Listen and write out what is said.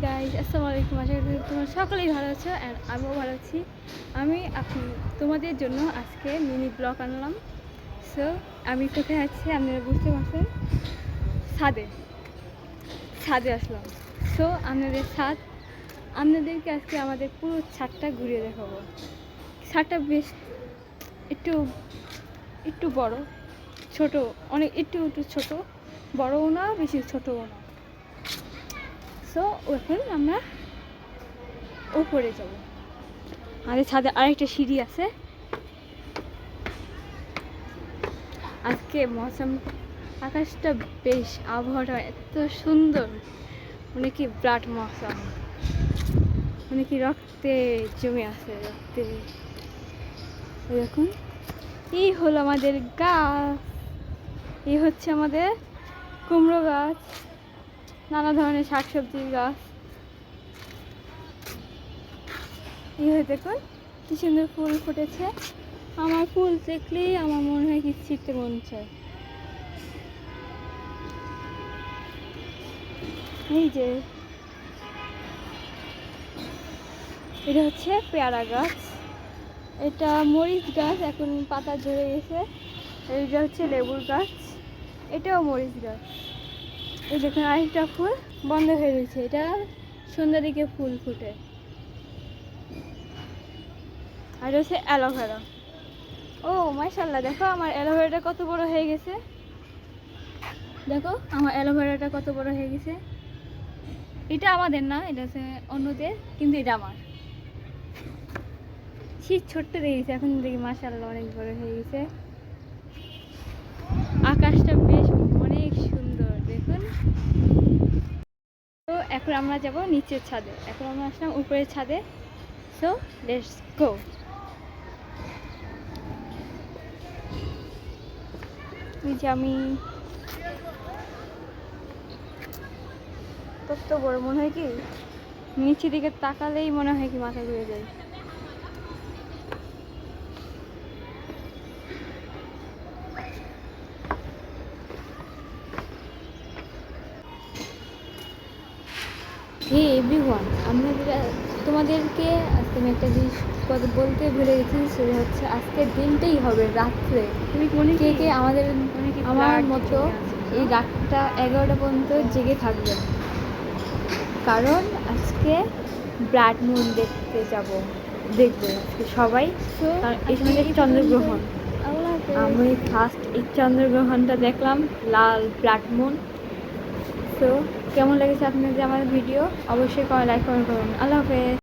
Guys আসসালামু আলাইকুম। আশা করি তোমরা সকলেই ভালো আছো অ্যান্ড আমিও ভালো আছি। আমি তোমাদের জন্য আজকে মিনি ব্লগ আনলাম। সো আমি কোথায় আছি আপনারা বুঝতে পারছেন, ছাদে ছাদে আসলাম। সো আপনাদেরকে আজকে আমাদের পুরো ছাদটা ঘুরিয়ে দেখাবো। ছাদটা বেশ একটু একটু বড় ছোট, অনেক একটু একটু ছোটো, বড়ও না বেশি ছোটও না। সো এখন আমরা উপরে যাব। আমাদের ছাদে আরেকটা সিঁড়ি আছে। আজকে মৌসুম, আকাশটা বেশ, আবহাওয়াটা এত সুন্দর, মানে কি ব্লাড মৌসুম, মানে কি রক্তে জমে আছে, রক্তে। দেখুন, এই হলো আমাদের গাছ, এই হচ্ছে আমাদের কুমড়ো গাছ, নানা ধরনের শাকসবজির গাছ। এই হয়ে দেখুন কি সুন্দর ফুল ফুটেছে। আমার ফুল দেখলেই আমার মনে হয় কি ছিঁড়তে মন চায়। এই যে এটা হচ্ছে পেয়ারা গাছ, এটা মরিচ গাছ, এখন পাতা ঝরে গেছে। এইটা হচ্ছে লেবুর গাছ, এটাও মরিচ গাছ। এই দেখুন আরেকটা ফুল বন্ধ হয়ে রয়েছে, এটা সন্ধ্যার দিকে ফুল ফুটে। আর হচ্ছে অ্যালোভেরা। ও মাশাআল্লাহ, দেখো আমার অ্যালোভেরাটা কত বড় হয়ে গেছে। দেখো আমার অ্যালোভেরাটা কত বড় হয়ে গেছে। এটা আমাদের না, এটা হচ্ছে অন্যদের, কিন্তু এটা আমার। শীত ছোট্ট দেখেছে, এখন দেখি মাশাআল্লাহ অনেক বড় হয়ে গেছে। আকাশটা বেশ অনেক সুন্দর দেখুন। তো এখন আমরা যাব নিচের ছাদে, এখন আমরা আসলাম উপরের ছাদে। So let's go. এই যে আমি কত বড়, মনে হয় কি নিচের দিকে তাকালেই মনে হয় কি মাথা ঘুরে যায়। হে এভরিওয়ান, তোমাদেরকে আজকে আমি একটা জিনিস বলতে ভুলে গেছি, সেটা হচ্ছে আজকের দিনটাই হবে রাত্রে। কে কে আমার মতো এই রাতটা 11টা পর্যন্ত জেগে থাকবেন, কারণ আজকে ব্লাড মুন দেখতে দেখবো আজকে সবাই। এই সময় চন্দ্রগ্রহণ, আমি ফার্স্ট এই চন্দ্রগ্রহণটা দেখলাম, লাল ব্লাড মুন। সো কেমন লেগেছে আপনাদের আমার ভিডিও অবশ্যই লাইক কমেন্ট করুন। আল্লাহ হাফেজ।